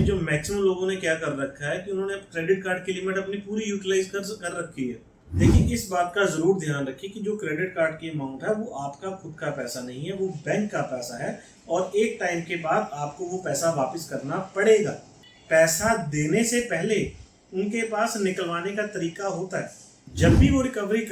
अभी जो मैक्सिमम लोगों ने क्या कर रखा है कि उन्होंने क्रेडिट कार्ड की लिमिट अपनी पूरी यूटिलाइज कर रखी है। देखिए, इस बात का जरूर ध्यान रखिए कि जो क्रेडिट कार्ड की अमाउंट है वो आपका खुद का पैसा नहीं है, वो बैंक का पैसा है और एक टाइम के बाद आपको वो पैसा वापस करना पड़ेगा। पैसा देने से पहले उनके पास निकलवाने का तरीका होता है। जब भी वो रिकवरी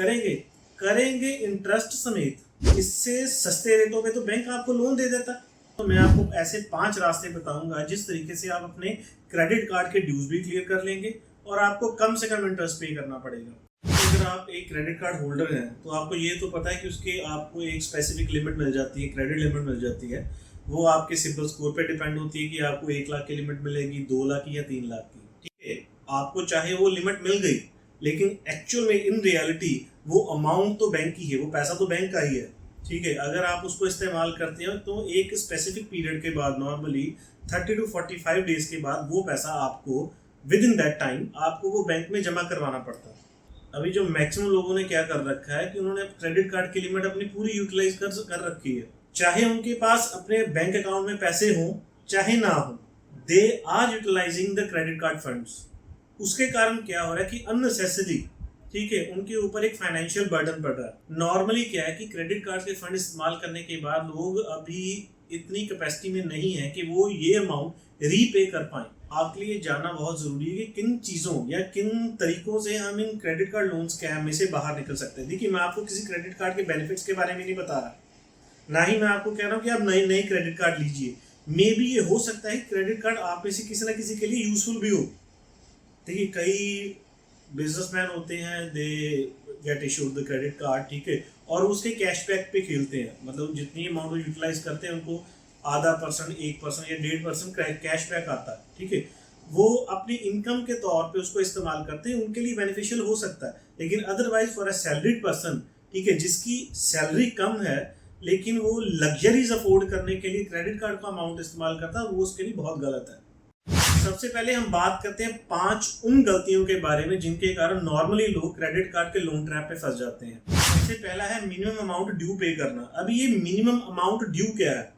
करेंगे इंटरेस्ट समेत। इससे सस्ते रेटों पे तो बैंक आपको लोन दे देता है। तो मैं आपको ऐसे 5 रास्ते बताऊंगा जिस तरीके से आप अपने क्रेडिट कार्ड के ड्यूज भी क्लियर कर लेंगे और आपको कम से कम इंटरेस्ट पे करना पड़ेगा। अगर आप एक क्रेडिट कार्ड होल्डर हैं तो आपको ये तो पता है कि उसके आपको एक स्पेसिफिक लिमिट मिल जाती है, क्रेडिट लिमिट मिल जाती है। वो आपके सिबिल स्कोर पे डिपेंड होती है कि आपको 1 लाख की लिमिट मिलेगी, 2 लाख की या 3 लाख की। ठीक है, आपको चाहे वो लिमिट मिल गई लेकिन एक्चुअल में इन रियलिटी वो अमाउंट तो बैंक की है, वो पैसा तो बैंक का ही है। ठीक है, अगर आप उसको इस्तेमाल करते हैं तो एक स्पेसिफिक पीरियड के बाद नॉर्मली 30 to 45 डेज के बाद वो पैसा आपको विद इन दैट टाइम आपको वो बैंक में जमा करवाना पड़ता है। अभी जो मैक्सिमम लोगों ने क्या कर रखा है कि उन्होंने क्रेडिट कार्ड की लिमिट अपनी पूरी यूटिलाइज कर रखी है। चाहे उनके पास अपने बैंक अकाउंट में पैसे हों चाहे ना हो, they are utilising the credit card funds. उसके कारण क्या हो रहा है कि अननेसेसरी, ठीक है, उनके ऊपर एक फाइनेंशियल बर्डन पड़ रहा है। नॉर्मली क्या है कि क्रेडिट कार्ड के फंड इस्तेमाल करने के बाद लोग अभी इतनी कैपेसिटी में नहीं है कि वो ये अमाउंट रीपे कर पाए। आपके लिए जानना बहुत जरूरी है कि किन चीजों या किन तरीकों से हम in credit card loan scam में से बाहर निकल सकते हैं। देखिए, मैं आपको किसी क्रेडिट कार्ड के बेनिफिट्स के बारे में नहीं बता रहा, ना ही मैं आपको कह रहा हूँ कि आप नए क्रेडिट कार्ड लीजिए। मे बी ये हो सकता है क्रेडिट कार्ड आप में से किसी ना किसी के लिए यूजफुल भी हो। देखिए, कई बिजनेसमैन होते हैं, they get issued the credit card, ठीक है, और उसके कैशबैक पे खेलते हैं। मतलब जितनी अमाउंट यूटिलाइज करते हैं उनको आधा % 1% या 1.5% कैशबैक आता है। ठीक है, वो अपनी इनकम के तौर पे उसको इस्तेमाल करते हैं, उनके लिए बेनिफिशियल हो सकता है। लेकिन otherwise for a salaried person, ठीक है, जिसकी सैलरी कम है लेकिन वो लग्जरीज अफोर्ड करने के लिए क्रेडिट कार्ड का अमाउंट इस्तेमाल करता है, वो उसके लिए बहुत गलत है। सबसे पहले हम बात करते हैं 5 उन गलतियों के बारे में जिनके कारण नॉर्मली लोग क्रेडिट कार्ड के लोन ट्रैप पे फंस जाते हैं। सबसे पहला है मिनिमम अमाउंट ड्यू पे करना। अभी ये मिनिमम अमाउंट ड्यू क्या है?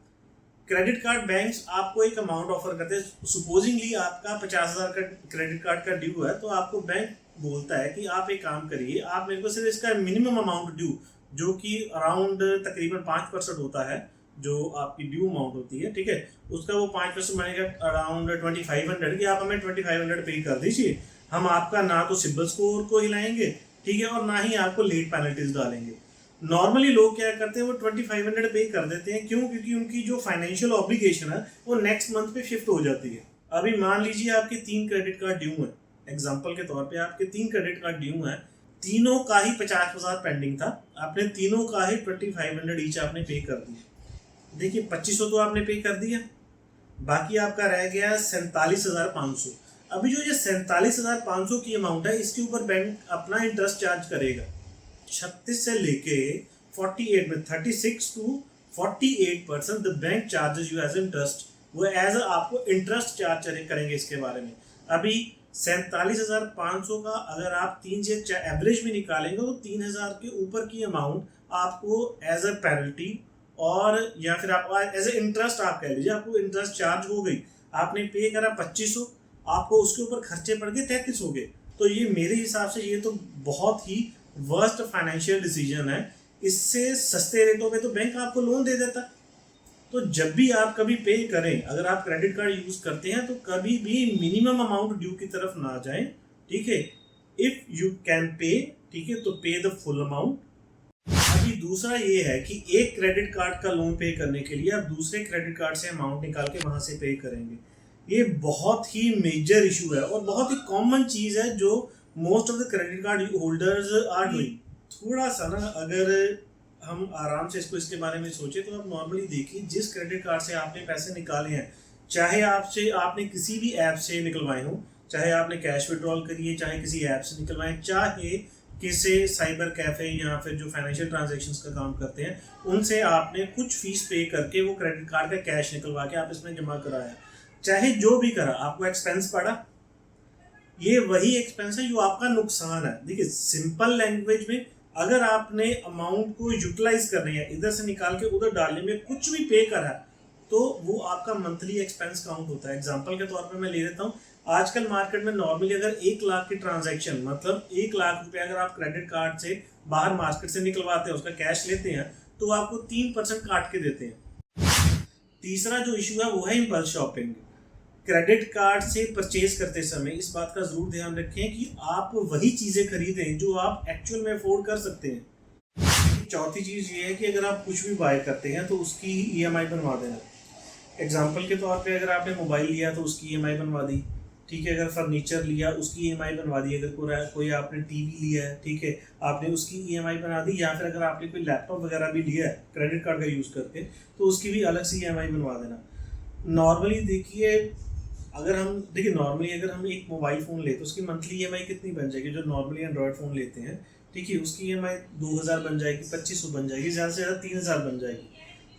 क्रेडिट कार्ड बैंक्स आपको एक अमाउंट ऑफर करते हैं। सुपोजिंगली आपका 50,000 का क्रेडिट कार्ड का ड्यू है तो आपको बैंक बोलता है कि आप एक काम करिए, आप मेरे को सिर्फ इसका मिनिमम अमाउंट ड्यू, जो कि अराउंड तकरीबन 5% होता है जो आपकी ड्यू अमाउंट होती है, ठीक है, उसका वो 5% बनेगा अराउंड 2500 कि आप हमें 2500 पे कर दीजिए। हम आपका ना तो सिबिल स्कोर को हिलाएंगे, ठीक है, और ना ही आपको लेट पेनल्टीज डालेंगे। नॉर्मली लोग क्या करते हैं, वो 2500 पे कर देते हैं। क्यों? क्योंकि उनकी जो फाइनेंशियल ऑब्लिगेशन है वो नेक्स्ट मंथ पे शिफ्ट हो जाती है। अभी मान लीजिए आपके 3 क्रेडिट कार्ड ड्यू है, एग्जाम्पल के तौर पे आपके 3 क्रेडिट कार्ड ड्यू है, तीनों का ही 50,000 पेंडिंग था, आपने तीनों का ही 2500 ईच आपने पे कर दिया। देखिए, 2500 तो आपने पे कर दिया, बाकी आपका रह गया 47,500। अभी जो ये 47,500 की अमाउंट है, इसके ऊपर बैंक अपना इंटरेस्ट चार्ज करेगा 36 से लेके 48 में 36 to 48% the bank charges you as interest. वो एज आपको इंटरेस्ट चार्ज करेंगे इसके बारे में। अभी 47,500 का अगर आप 3 से एवरेज में निकालेंगे तो 3,000 के ऊपर की अमाउंट आपको एज अ पेनल्टी और या फिर आप एज ए इंटरेस्ट आप कह लीजिए, आपको इंटरेस्ट चार्ज हो गई। आपने पे करा 2500, आपको उसके ऊपर खर्चे पड़ गए 33 हो गए। तो ये मेरे हिसाब से ये तो बहुत ही वर्स्ट फाइनेंशियल डिसीजन है। इससे सस्ते रेटों पे तो बैंक आपको लोन दे देता। तो जब भी आप कभी पे करें, अगर आप क्रेडिट कार्ड यूज करते हैं तो कभी भी मिनिमम अमाउंट ड्यू की तरफ ना जाएं, ठीक है। इफ यू कैन पे, ठीक है, तो पे द फुल अमाउंट। अभी दूसरा ये है कि एक क्रेडिट कार्ड का लोन पे करने के लिए आप दूसरे क्रेडिट कार्ड से अमाउंट निकाल के वहां से पे करेंगे। ये बहुत ही मेजर इशू है और बहुत ही कॉमन चीज है जो most of the credit card holders are doing. थोड़ा सा ना अगर हम आराम से इसके बारे में सोचे तो आप नॉर्मली देखिए, जिस क्रेडिट कार्ड से आपने पैसे निकाले हैं, चाहे आपने किसी भी ऐप से निकलवाए हो, चाहे आपने कैश विड्रॉल करिए, चाहे किसी ऐप से निकलवाए, चाहे किसी साइबर कैफे या फिर जो फाइनेंशियल ट्रांजैक्शंस का काम करते हैं उनसे आपने कुछ फीस पे करके वो क्रेडिट कार्ड का कैश निकलवा के आप इसमें जमा कराया, चाहे जो भी करा, आपको एक्सपेंस पड़ा, ये वही एक्सपेंस है जो आपका नुकसान है। देखिए, सिंपल लैंग्वेज में अगर आपने अमाउंट को यूटिलाइज करने या इधर से निकाल के उधर डालने में कुछ भी पे करा, तो वो आपका मंथली एक्सपेंस काउंट होता है। एग्जांपल के तौर पे मैं ले लेता हूँ, आजकल मार्केट में नॉर्मली अगर 1 लाख की ट्रांजैक्शन, मतलब 1 लाख रुपए अगर आप क्रेडिट कार्ड से बाहर मार्केट से निकलवाते हैं, उसका कैश लेते हैं, तो आपको 3% काट के देते हैं। तीसरा जो इशू है वो है इम्पल्स शॉपिंग। क्रेडिट कार्ड से परचेज करते समय इस बात का जरूर ध्यान रखें कि आप वही चीजें खरीदें जो आप एक्चुअल में अफोर्ड कर सकते हैं। चौथी चीज ये है कि अगर आप कुछ भी बाय करते हैं तो उसकी ईएमआई बनवा देना। एग्जाम्पल के तौर पे अगर आपने मोबाइल लिया तो उसकी ईएमआई बनवा दी, ठीक है। अगर फर्नीचर लिया उसकी ईएमआई बनवा दी। अगर कोई आपने टीवी लिया है, ठीक है, आपने उसकी ईएमआई बना दी। या फिर अगर आपने कोई लैपटॉप वगैरह भी लिया है क्रेडिट कार्ड का यूज करके, तो उसकी भी अलग से ईएमआई बनवा देना। नॉर्मली अगर हम एक मोबाइल फ़ोन लेते तो उसकी मंथली ईएमआई कितनी बन जाएगी? जो नॉर्मली एंड्रॉयड फ़ोन लेते हैं, ठीक है, उसकी ईएमआई 2000 बन जाएगी, 2500 बन जाएगी, ज़्यादा से ज़्यादा 3000 बन जाएगी।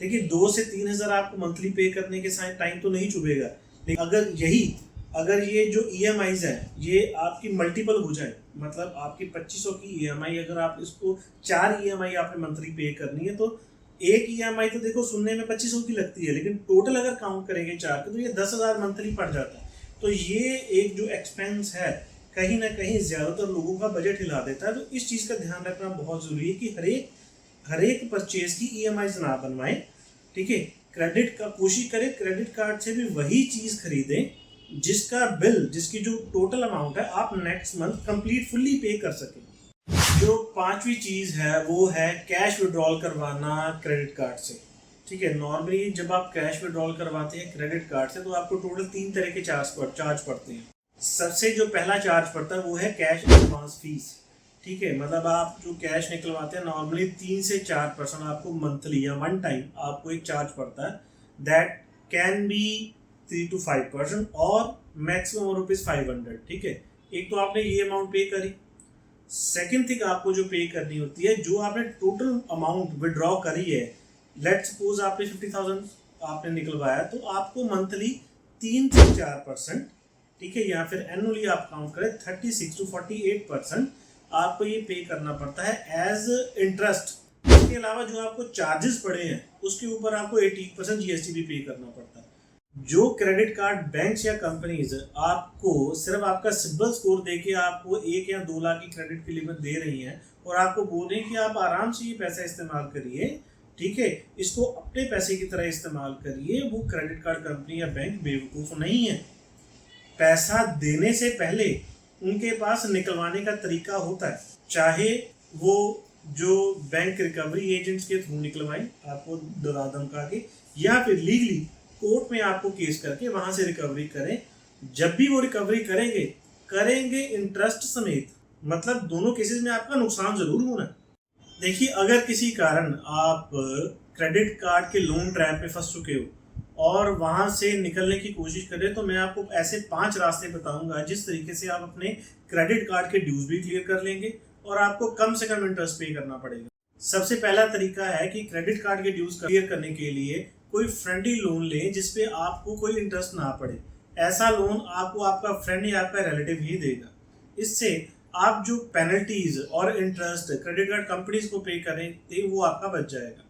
देखिए 2 से 3000 आपको मंथली पे करने के साथ टाइम तो नहीं चुभेगा, लेकिन अगर ये जो ईएमआईज हैं ये आपकी मल्टीपल हो जाए, मतलब आपकी 2500 की ईएमआई अगर आप इसको 4 ईएमआई आपने मंथली पे करनी है, तो एक ईएमआई तो देखो सुनने में 2500 की लगती है, लेकिन टोटल अगर काउंट करेंगे 4 के तो ये 10,000 मंथली पड़ जाता है। तो ये एक जो एक्सपेंस है कहीं ना कहीं ज्यादातर लोगों का बजट हिला देता है। तो इस चीज का ध्यान रखना बहुत जरूरी है कि हर एक परचेज की ईएमआई ना बनवाएं, ठीक है। कोशिश करें क्रेडिट कार्ड से भी वही चीज खरीदें जिसकी जो टोटल अमाउंट है आप नेक्स्ट मंथ कंप्लीट फुल्ली पे कर सकें। जो पांचवी चीज है वो है कैश विड्रॉल करवाना क्रेडिट कार्ड से, ठीक है। नॉर्मली जब आप कैश विड्रॉल करवाते हैं क्रेडिट कार्ड से तो आपको टोटल 3 तरह के चार्ज पड़ते हैं। सबसे जो पहला चार्ज पड़ता है वो है कैश एडवांस फीस, ठीक है। मतलब आप जो कैश निकलवाते हैं नॉर्मली 3 से 4% आपको मंथली या वन टाइम आपको एक चार्ज पड़ता है। दैट कैन बी 3 to 5% और मैक्सिमम ₹500, ठीक है। एक तो आपने ये अमाउंट पे करी। सेकेंड थिंग आपको जो पे करनी होती है, जो आपने टोटल अमाउंट विड्रॉ करी है, लेट्स सपोज आपने 50,000 आपने निकलवाया, तो आपको मंथली 3 से 4%, ठीक है, या फिर एनुअली आप काउंट करें 36 to 48% आपको ये पे करना पड़ता है एज इंटरेस्ट। इसके अलावा जो आपको चार्जेस पड़े हैं उसके ऊपर आपको 18% जीएसटी भी पे करना पड़ता है। जो क्रेडिट कार्ड बैंक्स या कंपनीज आपको सिर्फ आपका सिबिल स्कोर देके आपको 1 या 2 लाख की क्रेडिट की लिमिट दे रही हैं और आपको बोल रही हैं कि आप आराम से ये पैसा इस्तेमाल करिए, ठीक है, इसको अपने पैसे की तरह इस्तेमाल करिए, वो क्रेडिट कार्ड कंपनी या बैंक बेवकूफ़ नहीं है। पैसा देने से पहले उनके पास निकलवाने का तरीका होता है, चाहे वो जो बैंक रिकवरी एजेंट्स के थ्रू निकलवाएं आपको डरा धमका के, या फिर लीगली कोर्ट में आपको केस करके वहां से रिकवरी करें। जब भी वो रिकवरी करेंगे इंटरेस्ट समेत, मतलब दोनों केसेस में आपका नुकसान जरूर होना है। देखिए अगर किसी कारण आप क्रेडिट कार्ड के लोन ट्रैप में फंस चुके हो और वहां से निकलने की कोशिश करें, तो मैं आपको ऐसे 5 रास्ते बताऊंगा जिस तरीके से आप अपने क्रेडिट कार्ड के ड्यूज भी क्लियर कर लेंगे और आपको कम से कम इंटरेस्ट पे करना पड़ेगा। सबसे पहला तरीका है कि क्रेडिट कार्ड के ड्यूज क्लियर करने के लिए कोई फ्रेंडली लोन लें जिसपे आपको कोई इंटरेस्ट ना पड़े। ऐसा लोन आपको आपका फ्रेंड या आपका रिलेटिव ही देगा। इससे आप जो पेनल्टीज और इंटरेस्ट क्रेडिट कार्ड कंपनीज को पे करें वो आपका बच जाएगा।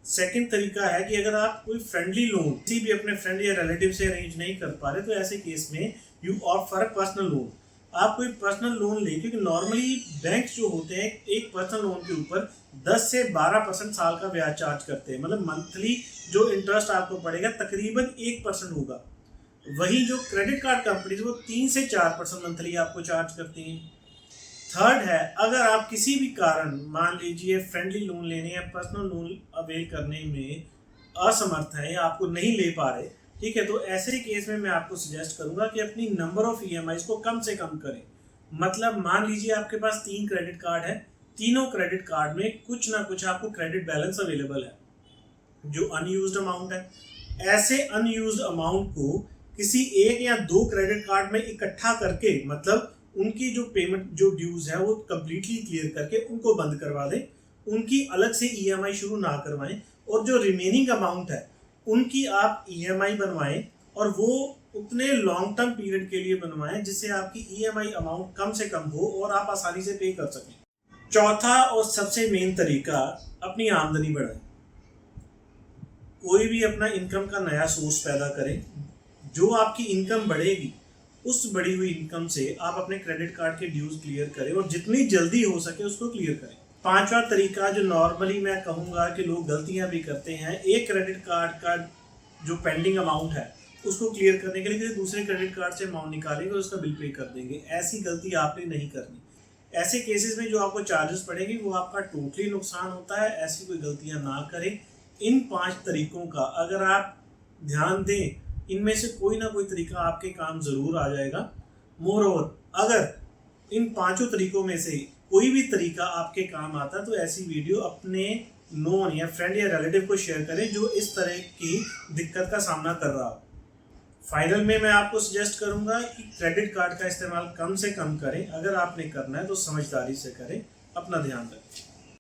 सेकंड तरीका है कि अगर आप कोई फ्रेंडली लोन किसी भी अपने फ्रेंड या रिलेटिव से अरेंज नहीं कर पा रहे, तो ऐसे केस में you opt for a personal loan. आप कोई पर्सनल लोन लें, क्योंकि नॉर्मली बैंक्स जो होते हैं एक पर्सनल लोन के ऊपर 10 से 12% साल का ब्याज चार्ज करते हैं। मतलब मंथली जो इंटरेस्ट आपको पड़ेगा तकरीबन 1% होगा। वही जो क्रेडिट कार्ड कंपनीज वो 3 से 4% मंथली आपको चार्ज करती हैं। थर्ड है, अगर आप किसी भी कारण मान लीजिए फ्रेंडली लोन लेने या पर्सनल लोन अवेल करने में असमर्थ है या आपको नहीं ले पा रहे, ठीक है, तो ऐसे केस में मैं आपको सजेस्ट करूंगा कि अपनी नंबर ऑफ ईएमआईज को कम से कम करें। मतलब मान लीजिए आपके पास 3 क्रेडिट कार्ड है, तीनों क्रेडिट कार्ड में कुछ ना कुछ आपको क्रेडिट बैलेंस अवेलेबल है जो अनयूज्ड अमाउंट है। ऐसे अनयूज्ड अमाउंट को किसी 1 या 2 क्रेडिट कार्ड में इकट्ठा करके, मतलब उनकी जो पेमेंट जो ड्यूज है वो कम्प्लीटली क्लियर करके उनको बंद करवा दें, उनकी अलग से ईएमआई शुरू ना करवाएं, और जो रिमेनिंग अमाउंट है उनकी आप ईएमआई बनवाएं, और वो उतने लॉन्ग टर्म पीरियड के लिए बनवाएं जिससे आपकी ईएमआई अमाउंट कम से कम हो और आप आसानी से पे कर सकें। चौथा और सबसे मेन तरीका, अपनी आमदनी बढ़ाएं। कोई भी अपना इनकम का नया सोर्स पैदा करें। जो आपकी इनकम बढ़ेगी उस बढ़ी हुई इनकम से आप अपने क्रेडिट कार्ड के ड्यूज क्लियर करें और जितनी जल्दी हो सके उसको क्लियर करें। पांचवा तरीका जो नॉर्मली मैं कहूँगा कि लोग गलतियाँ भी करते हैं, एक क्रेडिट कार्ड का जो पेंडिंग अमाउंट है उसको क्लियर करने के लिए किसी दूसरे क्रेडिट कार्ड से अमाउंट निकालेंगे और उसका बिल पे कर देंगे। ऐसी गलती आपने नहीं करनी। ऐसे केसेस में जो आपको चार्जेस पड़ेंगे वो आपका टोटली नुकसान होता है। ऐसी कोई गलतियां ना करें। इन 5 तरीकों का अगर आप ध्यान दें, इनमें से कोई ना कोई तरीका आपके काम ज़रूर आ जाएगा। मोरओवर, अगर इन 5 तरीकों में से कोई भी तरीका आपके काम आता है तो ऐसी वीडियो अपने नोन या फ्रेंड या रिलेटिव को शेयर करें जो इस तरह की दिक्कत का सामना कर रहा हो। फाइनल में मैं आपको सजेस्ट करूंगा कि क्रेडिट कार्ड का इस्तेमाल कम से कम करें। अगर आपने करना है तो समझदारी से करें। अपना ध्यान रखें।